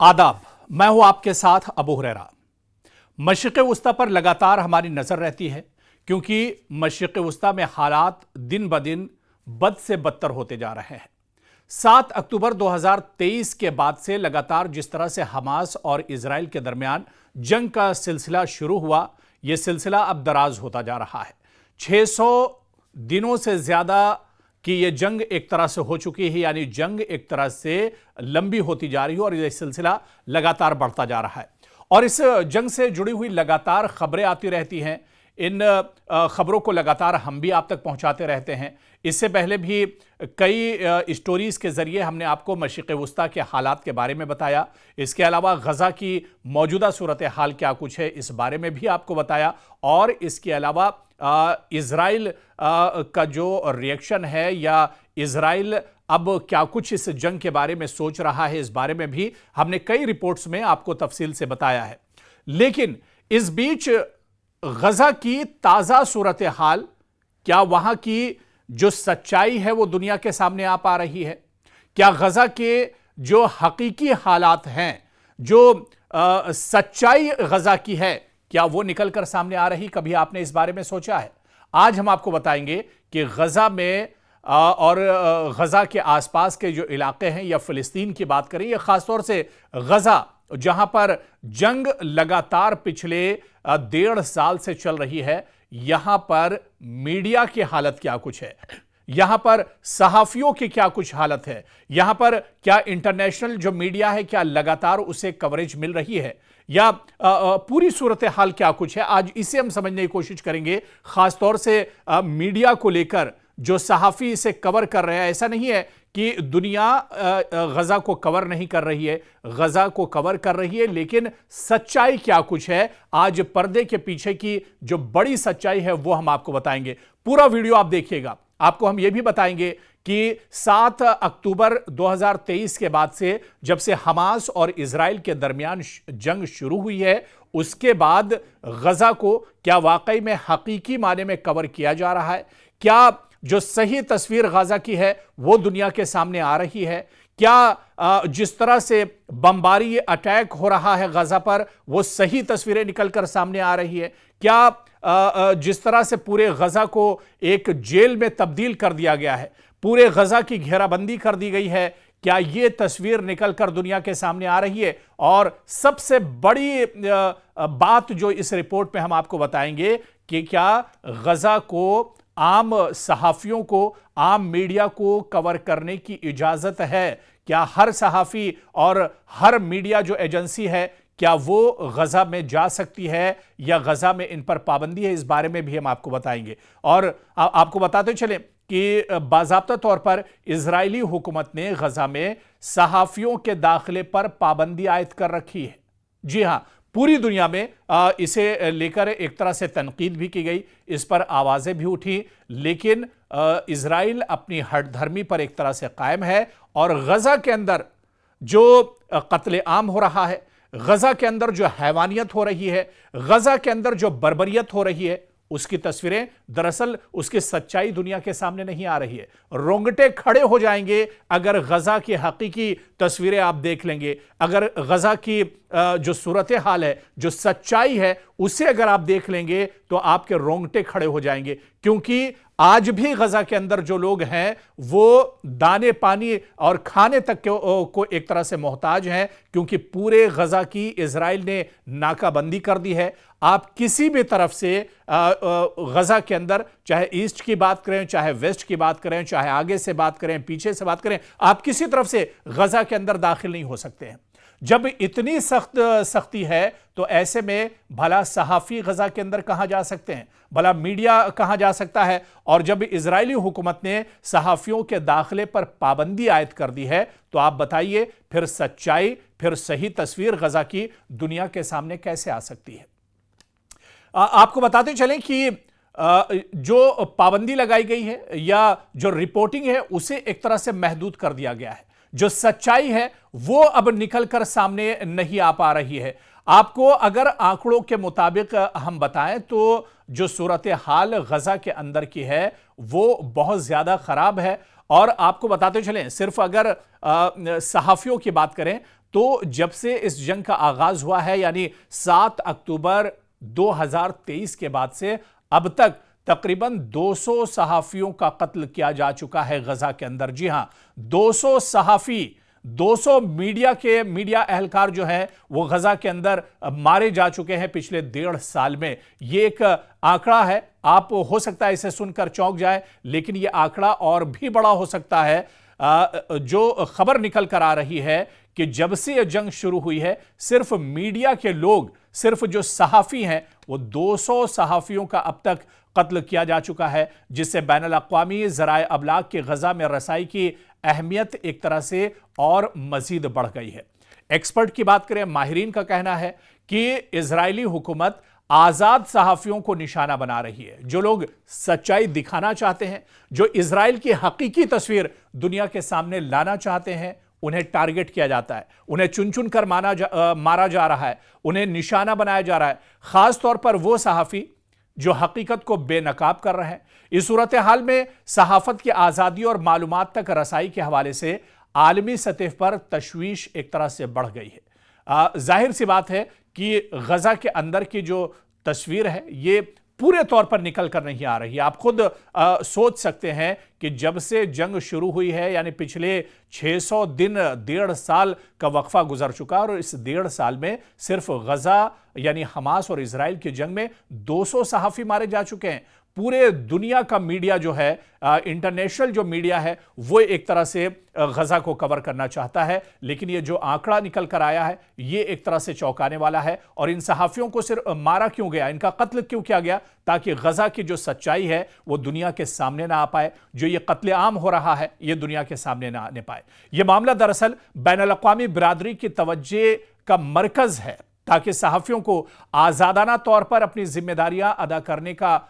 आदाब। मैं हूं आपके साथ अबू हुरैरा। मशरिक़ वुस्ता पर लगातार हमारी नजर रहती है क्योंकि मशरिक़ वुस्ता में हालात दिन ब दिन बद से बदतर होते जा रहे हैं। 7 अक्टूबर 2023 के बाद से लगातार जिस तरह से हमास और इजराइल के दरमियान जंग का सिलसिला शुरू हुआ, यह सिलसिला अब दराज होता जा रहा है। 600 दिनों से ज्यादा कि यह जंग एक तरह से हो चुकी है, यानी जंग एक तरह से लंबी होती जा रही है और यह सिलसिला लगातार बढ़ता जा रहा है। और इस जंग से जुड़ी हुई लगातार खबरें आती रहती हैं। इन खबरों को लगातार हम भी आप तक पहुंचाते रहते हैं। इससे पहले भी कई स्टोरीज के जरिए हमने आपको मशरिक़ वुस्ता के हालात के बारे में बताया। इसके अलावा गजा की मौजूदा सूरत हाल क्या कुछ है, इस बारे में भी आपको बताया। और इसके अलावा इजराइल का जो रिएक्शन है या इजराइल अब क्या कुछ इस जंग के बारे में सोच रहा है, इस बारे में भी हमने कई रिपोर्ट्स में आपको तफसील से बताया है। लेकिन इस बीच गजा की ताजा सूरत हाल, क्या वहां की जो सच्चाई है वो दुनिया के सामने आ पा रही है? क्या गजा के जो हकीकी हालात हैं, जो सच्चाई गजा की है, क्या वो निकलकर सामने आ रही? कभी आपने इस बारे में सोचा है? आज हम आपको बताएंगे कि गजा में और गजा के आसपास के जो इलाके हैं या फिलिस्तीन की बात करें, या खासतौर से गजा जहां पर जंग लगातार पिछले 1.5 साल से चल रही है, यहां पर मीडिया की हालत क्या कुछ है, यहां पर सहाफियों की क्या कुछ हालत है, यहां पर क्या इंटरनेशनल जो मीडिया है क्या लगातार उसे कवरेज मिल रही है, या पूरी सूरत हाल क्या कुछ है, आज इसे हम समझने की कोशिश करेंगे। खासतौर से मीडिया को लेकर जो सहाफी इसे कवर कर रहे हैं, ऐसा नहीं है कि दुनिया गजा को कवर नहीं कर रही है, गजा को कवर कर रही है, लेकिन सच्चाई क्या कुछ है, आज पर्दे के पीछे की जो बड़ी सच्चाई है वो हम आपको बताएंगे। पूरा वीडियो आप देखिएगा। आपको हम यह भी बताएंगे कि 7 अक्टूबर 2023 के बाद से, जब से हमास और इजराइल के दरमियान जंग शुरू हुई है, उसके बाद गजा को क्या वाकई में हकीकी माने में कवर किया जा रहा है? क्या जो सही तस्वीर गजा की है वो दुनिया के सामने आ रही है? क्या जिस तरह से बमबारी अटैक हो रहा है गजा पर, वो सही तस्वीरें निकलकर सामने आ रही है? क्या जिस तरह से पूरे गजा को एक जेल में तब्दील कर दिया गया है, पूरे गजा की घेराबंदी कर दी गई है, क्या ये तस्वीर निकलकर दुनिया के सामने आ रही है? और सबसे बड़ी बात जो इस रिपोर्ट में हम आपको बताएंगे कि क्या गजा को आम सहाफियों को, आम मीडिया को कवर करने की इजाजत है? क्या हर सहाफी और हर मीडिया जो एजेंसी है, क्या वो गजा में जा सकती है या गजा में इन पर पाबंदी है? इस बारे में भी हम आपको बताएंगे। और आपको बताते चलें कि बाज़ाब्ता तौर पर इजरायली हुकूमत ने गजा में सहाफियों के दाखिले पर पाबंदी आयद कर रखी है। जी हां, पूरी दुनिया में इसे लेकर एक तरह से तनकीद भी की गई, इस पर आवाजें भी उठी, लेकिन इजराइल अपनी हठधर्मी पर एक तरह से कायम है। और गजा के अंदर जो कत्ले आम हो रहा है, गजा के अंदर जो हैवानियत हो रही है, गजा के अंदर जो बर्बरियत हो रही है, उसकी तस्वीरें, दरअसल उसकी सच्चाई दुनिया के सामने नहीं आ रही है। रोंगटे खड़े हो जाएंगे अगर गजा की हकीकी तस्वीरें आप देख लेंगे, अगर गजा की जो सूरत हाल है, जो सच्चाई है, उसे अगर आप देख लेंगे तो आपके रोंगटे खड़े हो जाएंगे। क्योंकि आज भी गजा के अंदर जो लोग हैं वो दाने पानी और खाने तक को एक तरह से मोहताज हैं, क्योंकि पूरे गजा की इजराइल ने नाकाबंदी कर दी है। आप किसी भी तरफ से गजा के अंदर, चाहे ईस्ट की बात करें, चाहे वेस्ट की बात करें, चाहे आगे से बात करें, पीछे से बात करें, आप किसी तरफ से गजा के अंदर दाखिल नहीं हो सकते हैं। जब इतनी सख्ती है तो ऐसे में भला सहाफी गजा के अंदर कहां जा सकते हैं, भला मीडिया कहां जा सकता है? और जब इजरायली हुकूमत ने सहाफियों के दाखिले पर पाबंदी आयद कर दी है, तो आप बताइए फिर सच्चाई, फिर सही तस्वीर गजा की दुनिया के सामने कैसे आ सकती है? आपको बताते चलें कि जो पाबंदी लगाई गई है या जो रिपोर्टिंग है, उसे एक तरह से महदूद कर दिया गया है। जो सच्चाई है वो अब निकलकर सामने नहीं आ पा रही है। आपको अगर आंकड़ों के मुताबिक हम बताएं तो जो सूरत हाल गजा के अंदर की है वो बहुत ज्यादा खराब है। और आपको बताते चलें, सिर्फ अगर सहाफियों की बात करें तो जब से इस जंग का आगाज हुआ है यानी 7 अक्टूबर 2023 के बाद से अब तक तकरीबन 200 सहाफियों का कत्ल किया जा चुका है गजा के अंदर। जी हां, 200 सहाफी, 200 मीडिया एहलकार जो हैं वो गजा के अंदर मारे जा चुके हैं पिछले 1.5 साल में। ये एक आंकड़ा है, आप हो सकता है इसे सुनकर चौंक जाए, लेकिन ये आंकड़ा और भी बड़ा हो सकता है। जो खबर निकल कर आ रही है कि जब से यह जंग शुरू हुई है, सिर्फ मीडिया के लोग, सिर्फ जो सहाफी हैं, वो 200 सहाफियों का अब तक कत्ल किया जा चुका है, जिससे बैनुल अक़वामी ज़राए अबलाग की गजा में रसाई की अहमियत एक तरह से और मजीद बढ़ गई है। एक्सपर्ट की बात करें, माहिरीन का कहना है कि इजरायली हुकूमत आजाद सहाफियों को निशाना बना रही है। जो लोग सच्चाई दिखाना चाहते हैं, जो इजराइल की हकीकी तस्वीर दुनिया के सामने लाना चाहते हैं, उन्हें टारगेट किया जाता है, उन्हें चुन चुन कर मारा जा रहा है, उन्हें निशाना बनाया जा रहा है। खास तौर पर वो सहाफी जो हकीकत को बेनकाब कर रहे हैं। इस सूरत हाल में सहाफत की आज़ादी और मालूमात तक रसाई के हवाले से आलमी सतह पर तशवीश एक तरह से बढ़ गई है। जाहिर सी बात है कि गजा के अंदर की जो तस्वीर है ये पूरे तौर पर निकल कर नहीं आ रही है। आप खुद सोच सकते हैं कि जब से जंग शुरू हुई है, यानी पिछले 600 दिन, 1.5 साल का वक्फा गुजर चुका, और इस 1.5 साल में सिर्फ गजा यानी हमास और इजराइल की जंग में 200 सहाफी मारे जा चुके हैं। पूरे दुनिया का मीडिया जो है, इंटरनेशनल जो मीडिया है, वो एक तरह से गजा को कवर करना चाहता है, लेकिन ये जो आंकड़ा निकल कर आया है ये एक तरह से चौंकाने वाला है। और इन सहाफियों को सिर्फ मारा क्यों गया, इनका कत्ल क्यों किया गया, ताकि गजा की जो सच्चाई है वो दुनिया के सामने ना आ पाए। जो ये कत्ले आम हो रहा है ये दुनिया के सामने ना आने पाए। ये मामला दरअसल बैनुल अक़वामी बिरादरी की तवज्जो का मरकज है, ताकि सहाफियों को आजादाना तौर पर अपनी जिम्मेदारियां अदा करने का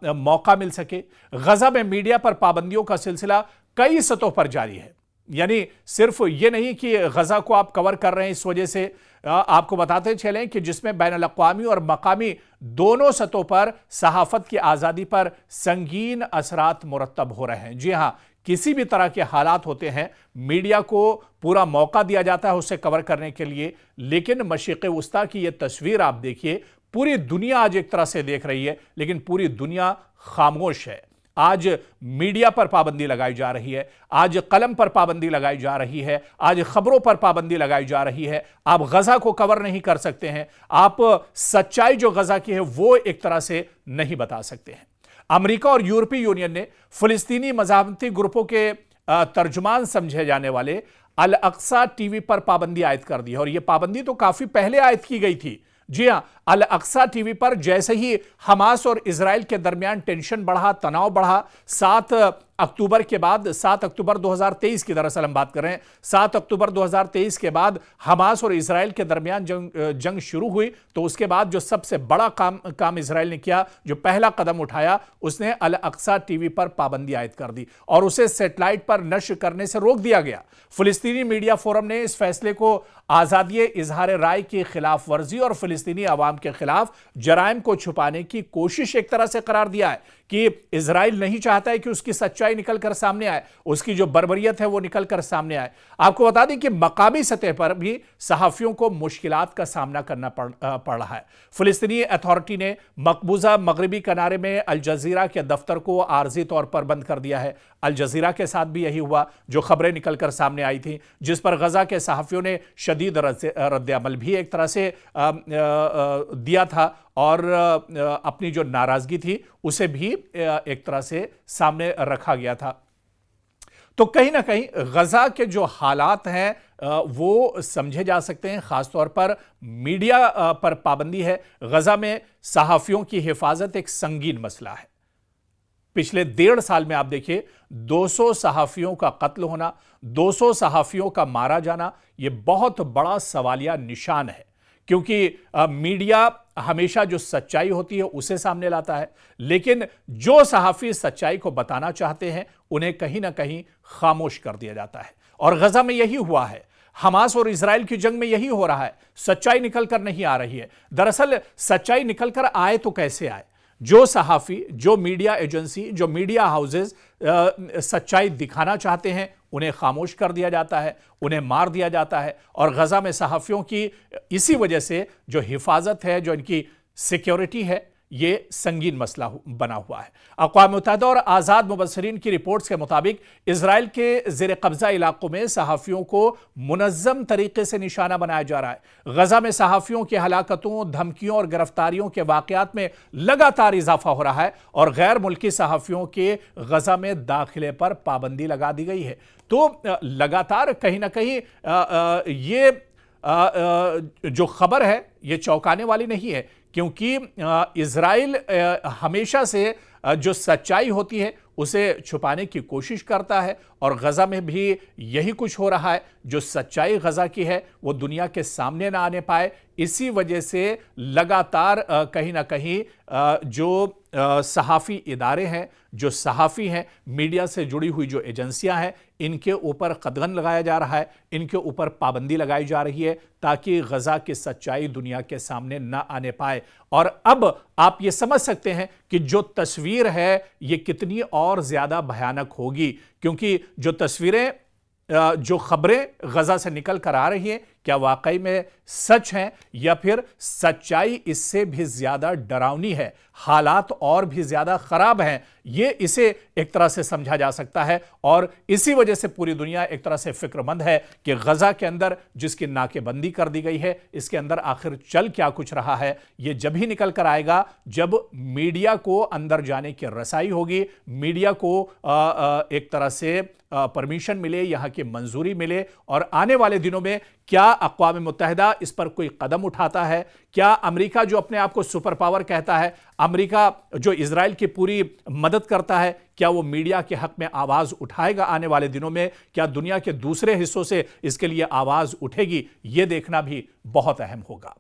मौका मिल सके। गजा में मीडिया पर पाबंदियों का सिलसिला कई सतहों पर जारी है। यानी सिर्फ ये नहीं कि गजा को आप कवर कर रहे हैं, इस वजह से आपको बताते चलें कि जिसमें बैनुल अक़वामी और मकामी दोनों सतहों पर सहाफत की आज़ादी पर संगीन असरात मुरत्तब हो रहे हैं। जी हां, किसी भी तरह के हालात होते हैं, मीडिया को पूरा मौका दिया जाता है उसे कवर करने के लिए, लेकिन मशरिक़ वस्ता की यह तस्वीर आप देखिए, पूरी दुनिया आज एक तरह से देख रही है, लेकिन पूरी दुनिया खामोश है। आज मीडिया पर पाबंदी लगाई जा रही है, आज कलम पर पाबंदी लगाई जा रही है, आज खबरों पर पाबंदी लगाई जा रही है। आप गजा को कवर नहीं कर सकते हैं, आप सच्चाई जो गजा की है वो एक तरह से नहीं बता सकते हैं। अमेरिका और यूरोपीय यूनियन ने फिलिस्तीनी मज़ाहमती ग्रुपों के तर्जुमान समझे जाने वाले अल अक्सा टीवी पर पाबंदी आयद कर दी है, और यह पाबंदी तो काफी पहले आयद की गई थी। जी हां, अल अक्सा टीवी पर जैसे ही हमास और इजराइल के दरमियान टेंशन बढ़ा, तनाव बढ़ा, 7 अक्टूबर के बाद, 7 अक्टूबर 2023 की दरअसल हम बात कर रहे हैं, 7 अक्टूबर 2023 के बाद हमास और इजराइल के दरमियान जंग शुरू हुई, तो उसके बाद जो सबसे बड़ा काम इजराइल ने किया, जो पहला कदम उठाया, उसने अल अक्सा टीवी पर पाबंदी आयद कर दी और उसे सेटेलाइट पर नश्र करने से रोक दिया गया। फिलिस्तीनी मीडिया फोरम ने इस फैसले को आजादी इजहार राय की खिलाफ वर्जी और फिलिस्तीनी अवाम के खिलाफ जराइम को छुपाने की कोशिश एक तरह से करार दिया है कि इजराइल नहीं चाहता है कि उसकी सच्चाई निकल कर सामने आए, उसकी जो बर्बरियत है वो निकल कर सामने आए। आपको बता दें कि मकामी सतह पर भी सहाफियों को मुश्किलात का सामना करना पड़ रहा है। फिलिस्तीनी अथॉरिटी ने मकबूजा मगरबी किनारे में अल जजीरा के दफ्तर को आर्जी तौर पर बंद कर दिया है। अल जजीरा के साथ भी यही हुआ, जो खबरें निकल कर सामने आई थी, जिस पर गजा के सहाफियों ने शदीद रद्द अमल भी एक तरह से दिया था, और अपनी जो नाराजगी थी उसे भी एक तरह से सामने रखा गया था। तो कहीं ना कहीं गजा के जो हालात हैं वो समझे जा सकते हैं। खासतौर पर मीडिया पर पाबंदी है। गजा में सहाफियों की हिफाजत एक संगीन मसला है। पिछले 1.5 साल में आप देखिए 200 सहाफियों का कत्ल होना, 200 सहाफियों का मारा जाना, यह बहुत बड़ा सवालिया निशान है, क्योंकि मीडिया हमेशा जो सच्चाई होती है उसे सामने लाता है, लेकिन जो सहाफी सच्चाई को बताना चाहते हैं उन्हें कहीं ना कहीं खामोश कर दिया जाता है। और गजा में यही हुआ है, हमास और इजराइल की जंग में यही हो रहा है। सच्चाई निकल कर नहीं आ रही है। दरअसल सच्चाई निकल कर आए तो कैसे आए? जो सहाफी, जो मीडिया एजेंसी, जो मीडिया हाउसेस सच्चाई दिखाना चाहते हैं उन्हें खामोश कर दिया जाता है, उन्हें मार दिया जाता है। और गजा में सहाफ़ियों की इसी वजह से जो हिफाजत है, जो इनकी सिक्योरिटी है, ये संगीन मसला बना हुआ है। अक़वाम मुत्तहिदा और आज़ाद मुबस्सिरीन की रिपोर्ट्स के मुताबिक इजराइल के ज़ेर कब्ज़ा इलाकों में सहाफ़ियों को मुनज़्ज़म तरीके से निशाना बनाया जा रहा है। गजा में सहाफ़ियों की हलाकतों, धमकियों और गिरफ्तारियों के वाक़यात में लगातार इजाफा हो रहा है और गैर मुल्की सहाफ़ियों के गजा में दाखिले पर पाबंदी लगा दी गई है। तो लगातार कहीं ना कहीं ये जो खबर है ये चौंकाने वाली नहीं है, क्योंकि इजराइल हमेशा से जो सच्चाई होती है उसे छुपाने की कोशिश करता है और गजा में भी यही कुछ हो रहा है। जो सच्चाई गजा की है वो दुनिया के सामने ना आने पाए, इसी वजह से लगातार कहीं ना कहीं जो सहाफ़ी इदारे हैं, जो सहाफ़ी हैं, मीडिया से जुड़ी हुई जो एजेंसियां हैं, इनके ऊपर कदगन लगाया जा रहा है, इनके ऊपर पाबंदी लगाई जा रही है ताकि गजा की सच्चाई दुनिया के सामने ना आने पाए। और अब आप ये समझ सकते हैं कि जो तस्वीर है ये कितनी और ज़्यादा भयानक होगी, क्योंकि जो तस्वीरें, जो खबरें गजा से निकल कर आ रही हैं, क्या वाकई में सच हैं या फिर सच्चाई इससे भी ज्यादा डरावनी है, हालात और भी ज्यादा खराब हैं। ये इसे एक तरह से समझा जा सकता है और इसी वजह से पूरी दुनिया एक तरह से फिक्रमंद है कि गजा के अंदर जिसकी नाकेबंदी कर दी गई है, इसके अंदर आखिर चल क्या कुछ रहा है। ये जब ही निकल कर आएगा जब मीडिया को अंदर जाने की रसाई होगी, मीडिया को एक तरह से परमिशन मिले, यहां की मंजूरी मिले। और आने वाले दिनों में क्या अक़वाम मुत्तहिदा इस पर कोई कदम उठाता है, क्या अमेरिका जो अपने आप को सुपर पावर कहता है, अमेरिका जो इजराइल की पूरी मदद करता है, क्या वो मीडिया के हक में आवाज उठाएगा आने वाले दिनों में? क्या दुनिया के दूसरे हिस्सों से इसके लिए आवाज उठेगी? ये देखना भी बहुत अहम होगा।